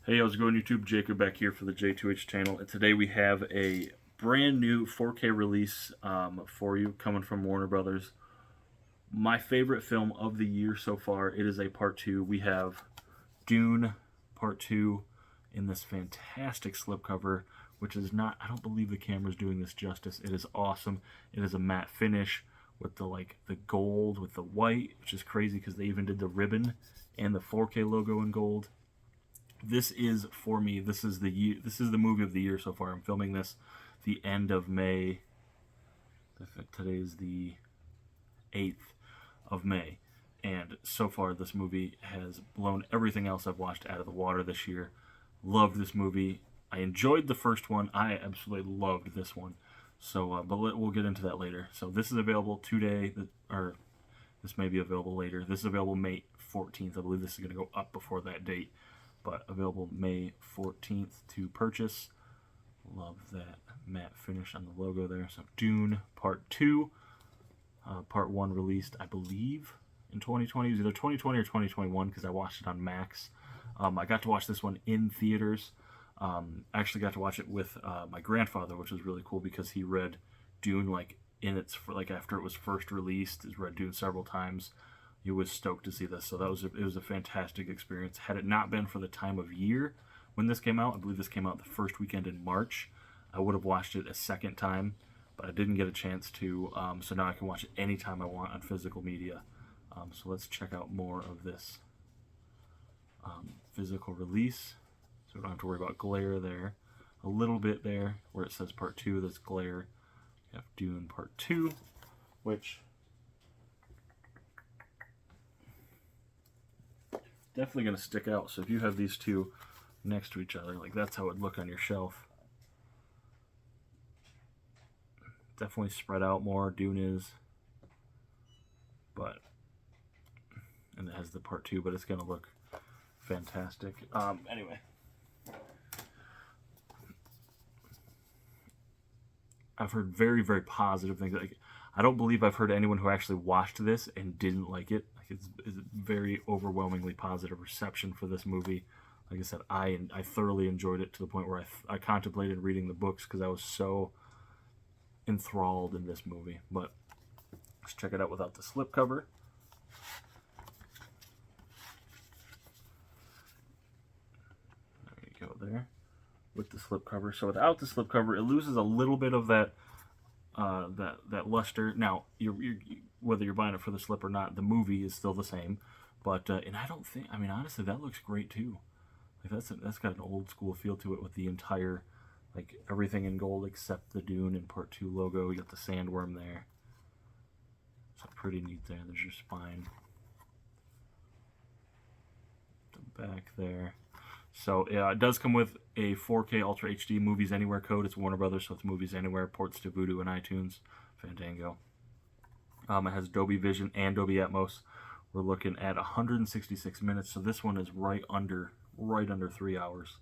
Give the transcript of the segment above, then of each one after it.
Hey, how's it going, YouTube? Jacob back here for the JTwoH channel, and today we have a brand new 4K release for you coming from Warner Brothers. My favorite film of the year so far. It is a part 2. We have Dune part 2 in this fantastic slipcover, which is not, I don't believe the camera's doing this justice. It is awesome. It is a matte finish with the gold with the white, which is crazy because they even did the ribbon and the 4K logo in gold. This is, for me, this is the movie of the year so far. I'm filming this the end of May. Today is the 8th of May. And so far, this movie has blown everything else I've watched out of the water this year. Loved this movie. I enjoyed the first one. I absolutely loved this one. So, but we'll get into that later. So this is available today, or this may be available later. This is available May 14th. I believe this is going to go up before that date. But available May 14th to purchase. Love that matte finish on the logo there. So Dune Part 2. Part 1 released, I believe, in 2020. It was either 2020 or 2021 because I watched it on Max. I got to watch this one in theaters. I actually got to watch it with my grandfather, which was really cool because he read Dune after it was first released. He's read Dune several times. He was stoked to see this, so it was a fantastic experience. Had it not been for the time of year when this came out, I believe this came out the first weekend in March, I would have watched it a second time, but I didn't get a chance to, so now I can watch it anytime I want on physical media. So let's check out more of this physical release, so we don't have to worry about glare there. A little bit there, where it says Part 2, there's glare. We have Dune Part 2, which definitely going to stick out. So if you have these two next to each other, that's how it would look on your shelf. Definitely spread out more, Dune is. And it has the part 2, but it's going to look fantastic. Anyway. I've heard very, very positive things. I don't believe I've heard anyone who actually watched this and didn't like it. It's very overwhelmingly positive reception for this movie. Like I said, I thoroughly enjoyed it to the point where I contemplated reading the books because I was so enthralled in this movie. But let's check it out without the slipcover. There you go there. With the slipcover. So without the slipcover, it loses a little bit of that that luster. Now, whether you're buying it for the slip or not, the movie is still the same. But and I don't think, I mean, honestly, that looks great too. That's got an old school feel to it with the entire, everything in gold except the Dune and Part 2 logo. You got the sandworm there. It's pretty neat there. There's your spine. The back there. So yeah, it does come with a 4K Ultra HD Movies Anywhere code. It's Warner Brothers, so it's Movies Anywhere. Ports to Vudu and iTunes, Fandango. It has Dolby Vision and Dolby Atmos. We're looking at 166 minutes, so this one is right under 3 hours,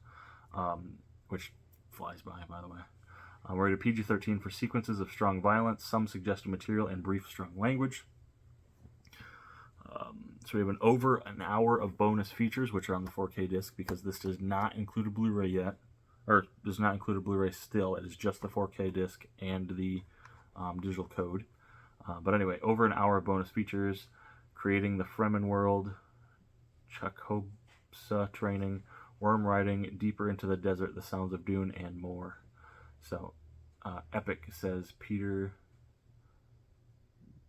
which flies by the way. We're rated PG-13 for sequences of strong violence, some suggestive material, and brief, strong language. So we have over an hour of bonus features, which are on the 4K disc, because this does not include a Blu-ray yet, or does not include a Blu-ray still. It is just the 4K disc and the digital code. But anyway, over an hour of bonus features, creating the Fremen world, Chakobsa training, worm riding, deeper into the desert, the sounds of Dune, and more. So, Epic says Peter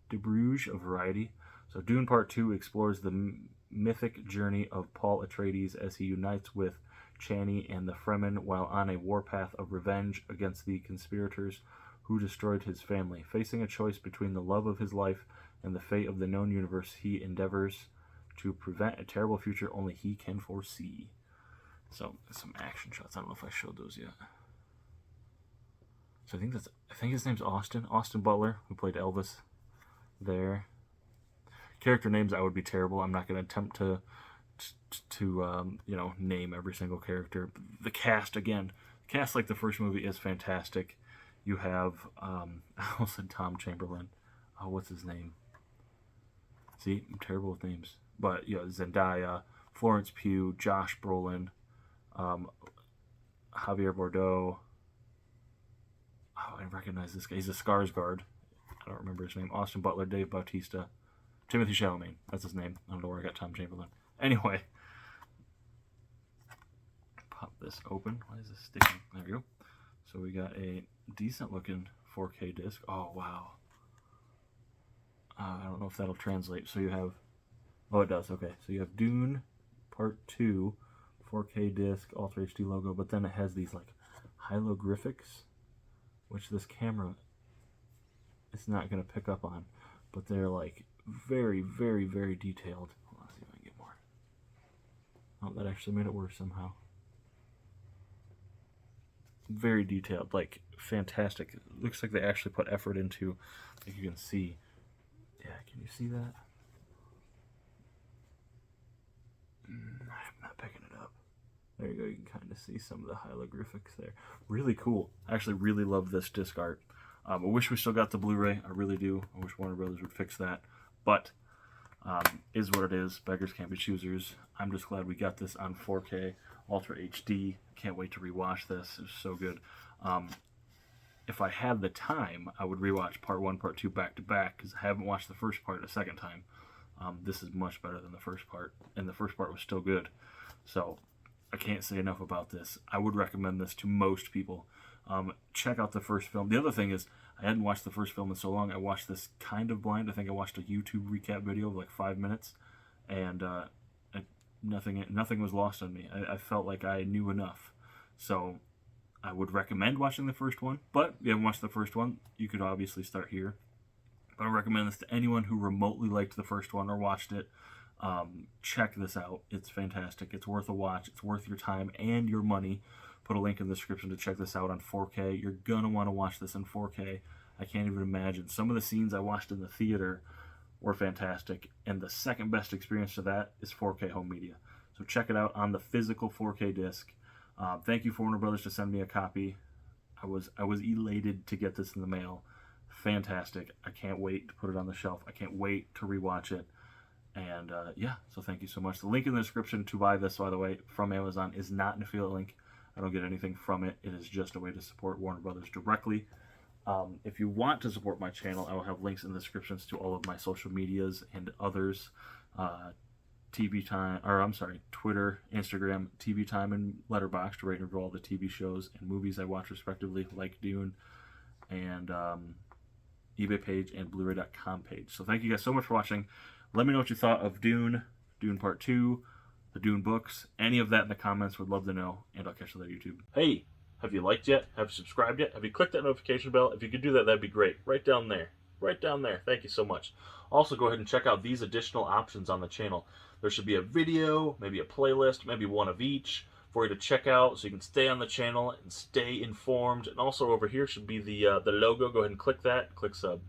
DeBruge of Variety. So Dune Part 2 explores the mythic journey of Paul Atreides as he unites with Chani and the Fremen while on a warpath of revenge against the conspirators who destroyed his family. Facing a choice between the love of his life and the fate of the known universe, he endeavors to prevent a terrible future only he can foresee. So, some action shots. I don't know if I showed those yet. So I think his name's Austin Butler, who played Elvis there. Character names, I would be terrible. I'm not going to attempt to name every single character. The cast, again, like the first movie, is fantastic. You have, I almost said Tom Chamberlain. Oh, what's his name? See, I'm terrible with names. But, Zendaya, Florence Pugh, Josh Brolin, Javier Bordeaux. Oh, I recognize this guy. He's a Skarsgård. I don't remember his name. Austin Butler, Dave Bautista, Timothy Chalamet. That's his name. I don't know where I got Tom Chamberlain. Anyway, pop this open. Why is this sticking? There we go. So we got a decent looking 4K disc. Oh, wow. I don't know if that'll translate. So you have, oh, it does. Okay. So you have Dune Part 2, 4K disc, Ultra HD logo, but then it has these like hieroglyphics, which this camera is not going to pick up on, but they're like very, very, very detailed. Let's see if I can get more. Oh, that actually made it worse somehow. Very detailed, like fantastic. It looks like they actually put effort into, like you can see. Yeah, can you see that? I'm not picking it up. There you go, you can kind of see some of the hieroglyphics there. Really cool. I actually really love this disc art. I wish we still got the Blu-ray. I really do. I wish Warner Brothers would fix that. But, is what it is. Beggars can't be choosers. I'm just glad we got this on 4K Ultra HD. Can't wait to rewatch this. It's so good. If I had the time, I would rewatch Part 1, Part 2 back to back, because I haven't watched the first part a second time. This is much better than the first part, and the first part was still good. So, I can't say enough about this. I would recommend this to most people. Check out the first film. The other thing is, I hadn't watched the first film in so long. I watched this kind of blind. I think I watched a YouTube recap video of like 5 minutes, and nothing was lost on me. I felt like I knew enough. So I would recommend watching the first one, but if you haven't watched the first one, you could obviously start here. But I recommend this to anyone who remotely liked the first one or watched it. Check this out. It's fantastic. It's worth a watch. It's worth your time and your money. Put a link in the description to check this out on 4K. You're going to want to watch this in 4K. I can't even imagine. Some of the scenes I watched in the theater were fantastic, and the second best experience to that is 4K home media. So check it out on the physical 4K disc. Thank you, Warner Brothers, to send me a copy. I was elated to get this in the mail. Fantastic. I can't wait to put it on the shelf. I can't wait to rewatch it. And yeah, so thank you so much. The link in the description to buy this, by the way, from Amazon is not an affiliate link. I don't get anything from it. It is just a way to support Warner Brothers directly. If you want to support my channel, I will have links in the descriptions to all of my social medias and others. TV Time, or I'm sorry, Twitter, Instagram, TV Time, and Letterboxd to rate and review all the TV shows and movies I watch respectively, like Dune, and eBay page and Blu-ray.com page. So thank you guys so much for watching. Let me know what you thought of Dune, Dune Part 2, the Dune books, any of that in the comments. Would love to know, and I'll catch you later, YouTube. Hey, have you liked yet? Have you subscribed yet? Have you clicked that notification bell? If you could do that, that'd be great. Right down there. Right down there. Thank you so much. Also, go ahead and check out these additional options on the channel. There should be a video, maybe a playlist, maybe one of each for you to check out so you can stay on the channel and stay informed. And also over here should be the logo. Go ahead and click that. Click sub.